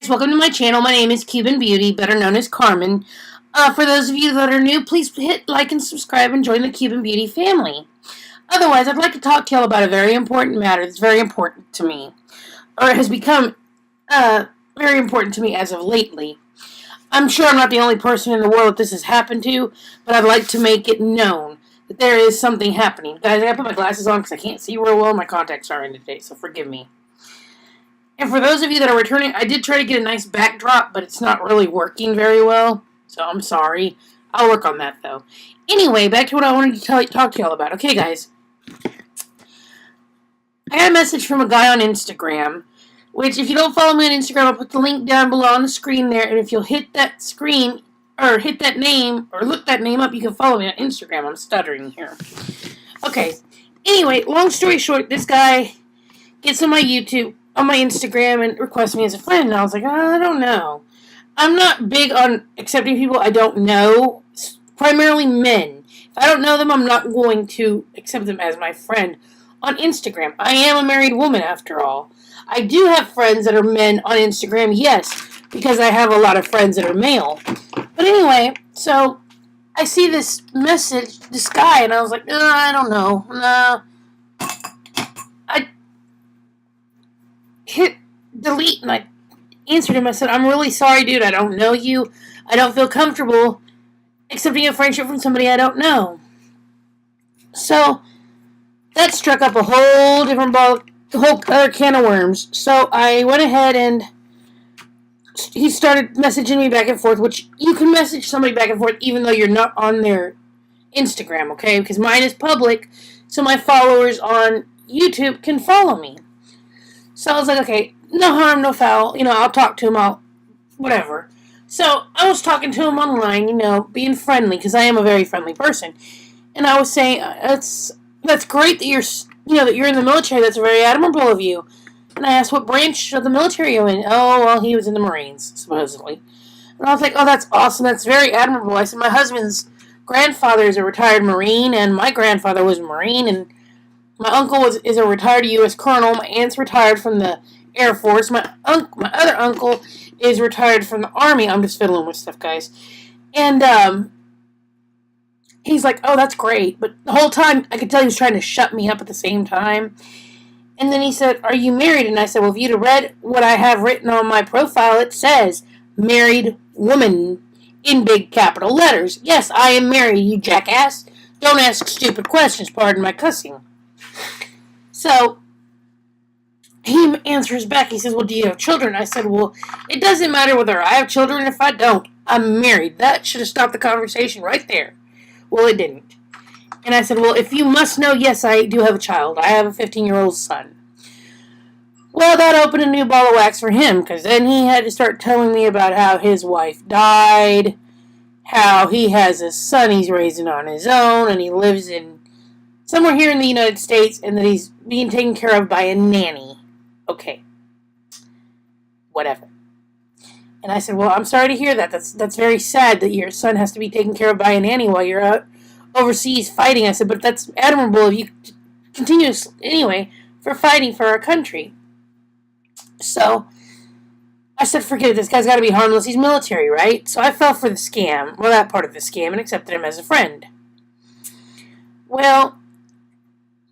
Welcome to my channel. My name is Cuban Beauty, better known as Carmen. For those of you that are new, please hit like and subscribe and join the Cuban Beauty family. Otherwise, I'd like to talk to y'all about a very important matter that's very important to me, or it has become very important to me as of lately. I'm sure I'm not the only person in the world that this has happened to, but I'd like to make it known that there is something happening. Guys, I gotta put my glasses on because I can't see real well. My contacts are in today, so forgive me. And for those of you that are returning, I did try to get a nice backdrop, but it's not really working very well. So I'm sorry. I'll work on that, though. Anyway, back to what I wanted to talk to y'all about. Okay, guys. I got a message from a guy on Instagram, which if you don't follow me on Instagram, I'll put the link down below on the screen there. And if you'll hit that screen, or hit that name, or look that name up, you can follow me on Instagram. I'm stuttering here. Okay. Anyway, long story short, this guy gets on my Instagram and requests me as a friend, and I was like, I don't know. I'm not big on accepting people I don't know, primarily men. If I don't know them, I'm not going to accept them as my friend on Instagram. I am a married woman, after all. I do have friends that are men on Instagram, yes, because I have a lot of friends that are male. But anyway, so I see this message, this guy, and I was like, I don't know. I hit delete and I answered him. I said, I'm really sorry, dude. I don't know you. I don't feel comfortable accepting a friendship from somebody I don't know. So that struck up a whole different whole other can of worms. So I went ahead and he started messaging me back and forth, which you can message somebody back and forth even though you're not on their Instagram, okay? Because mine is public, so my followers on YouTube can follow me. So I was like, okay, no harm, no foul. I'll talk to him, whatever. So I was talking to him online, being friendly, because I am a very friendly person. And I was saying, that's great that you're in the military. That's very admirable of you. And I asked, what branch of the military are you in? Oh, well, he was in the Marines, supposedly. And I was like, oh, that's awesome. That's very admirable. I said, my husband's grandfather is a retired Marine, and my grandfather was a Marine, and my uncle is a retired U.S. Colonel. My aunt's retired from the Air Force. My other uncle is retired from the Army. I'm just fiddling with stuff, guys. And he's like, oh, that's great. But the whole time, I could tell he was trying to shut me up at the same time. And then he said, are you married? And I said, well, if you'd have read what I have written on my profile, it says, married woman, in big capital letters. Yes, I am married, you jackass. Don't ask stupid questions, pardon my cussing. So he answers back. He says, well, do you have children? I said, well, it doesn't matter whether I have children. If I don't, I'm married. That should have stopped the conversation right there. Well, it didn't. And I said, well, if you must know, yes, I do have a child. I have a 15-year-old son. Well, that opened a new ball of wax for him, because then he had to start telling me about how his wife died, how he has a son he's raising on his own, and he lives in somewhere here in the United States, and that he's being taken care of by a nanny. Okay. Whatever. And I said, well, I'm sorry to hear that. That's very sad that your son has to be taken care of by a nanny while you're out overseas fighting. I said, but that's admirable of you continuously, anyway, for fighting for our country. So I said, forget it. This guy's got to be harmless. He's military, right? So I fell for the scam, well, that part of the scam, and accepted him as a friend. Well,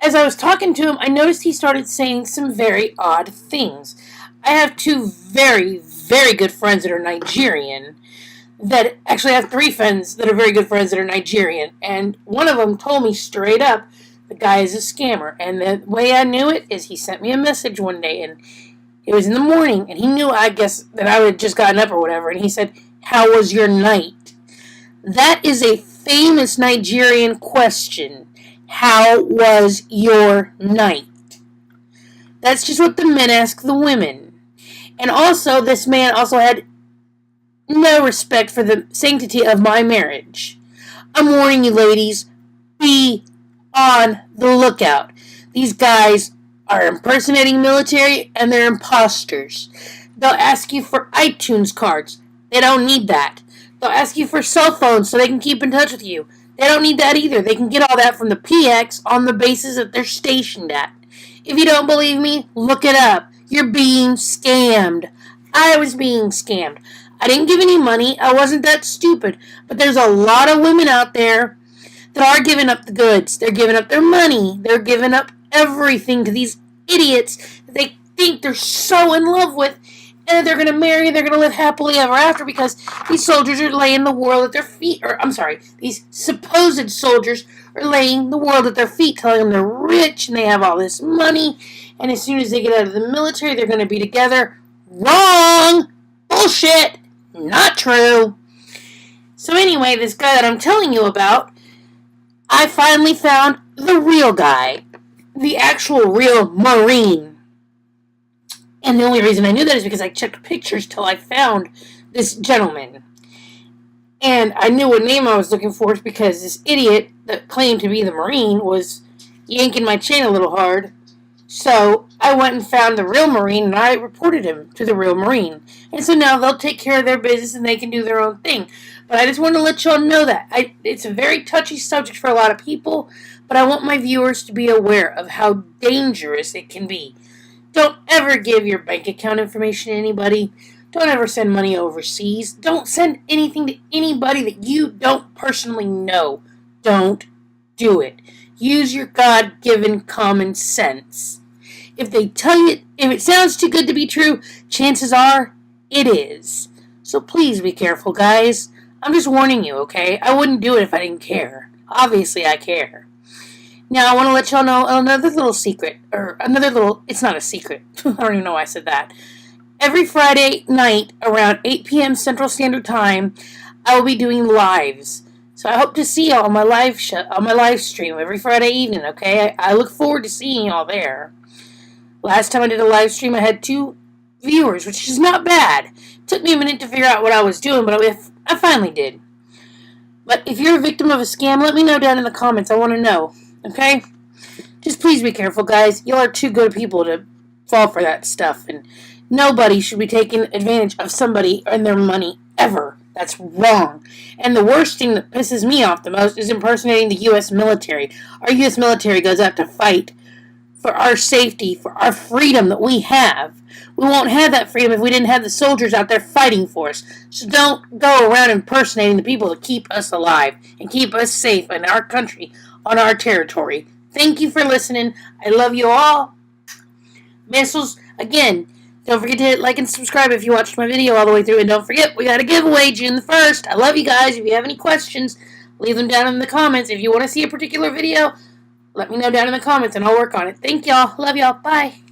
as I was talking to him, I noticed he started saying some very odd things. I have two very, very good friends that are Nigerian, that actually have three friends that are very good friends that are Nigerian, and one of them told me straight up, the guy is a scammer. And the way I knew it is he sent me a message one day, and it was in the morning, and he knew, I guess, that I had just gotten up or whatever, and he said, how was your night? That is a famous Nigerian question. How was your night? That's just what the men ask the women. And also, this man also had no respect for the sanctity of my marriage. I'm warning you, ladies, be on the lookout. These guys are impersonating military, and they're imposters. They'll ask you for iTunes cards. They don't need that. They'll ask you for cell phones so they can keep in touch with you. They don't need that either. They can get all that from the PX on the bases that they're stationed at. If you don't believe me, look it up. You're being scammed. I was being scammed. I didn't give any money. I wasn't that stupid. But there's a lot of women out there that are giving up the goods. They're giving up their money. They're giving up everything to these idiots that they think they're so in love with, and they're going to marry and they're going to live happily ever after because these soldiers are laying the world at their feet. Or, I'm sorry, these supposed soldiers are laying the world at their feet, telling them they're rich and they have all this money, and as soon as they get out of the military, they're going to be together. Wrong! Bullshit! Not true. So anyway, this guy that I'm telling you about, I finally found the real guy. The actual real Marine. And the only reason I knew that is because I checked pictures till I found this gentleman. And I knew what name I was looking for because this idiot that claimed to be the Marine was yanking my chain a little hard. So I went and found the real Marine and I reported him to the real Marine. And so now they'll take care of their business and they can do their own thing. But I just want to let y'all know that. It's a very touchy subject for a lot of people, but I want my viewers to be aware of how dangerous it can be. Don't ever give your bank account information to anybody. Don't ever send money overseas. Don't send anything to anybody that you don't personally know. Don't do it. Use your God-given common sense. If they tell you, if it sounds too good to be true, chances are it is. So please be careful, guys. I'm just warning you, okay? I wouldn't do it if I didn't care. Obviously, I care. Now, I want to let y'all know another little secret. It's not a secret. I don't even know why I said that. Every Friday night around 8 p.m. Central Standard Time, I will be doing lives. So I hope to see y'all on my live stream every Friday evening, okay? I look forward to seeing y'all there. Last time I did a live stream, I had 2 viewers, which is not bad. It took me a minute to figure out what I was doing, but I finally did. But if you're a victim of a scam, let me know down in the comments. I want to know, okay? Just please be careful, guys. Y'all are too good people to fall for that stuff, and nobody should be taking advantage of somebody and their money ever. That's wrong. And the worst thing that pisses me off the most is impersonating the U.S. military. Our U.S. military goes out to fight for our safety, for our freedom that we have. We won't have that freedom if we didn't have the soldiers out there fighting for us. So don't go around impersonating the people that keep us alive and keep us safe in our country, on our territory. Thank you for listening. I love you all. Missiles, again, don't forget to hit like and subscribe if you watched my video all the way through. And don't forget, we got a giveaway June the 1st. I love you guys. If you have any questions, leave them down in the comments. If you want to see a particular video, let me know down in the comments and I'll work on it. Thank y'all. Love y'all. Bye.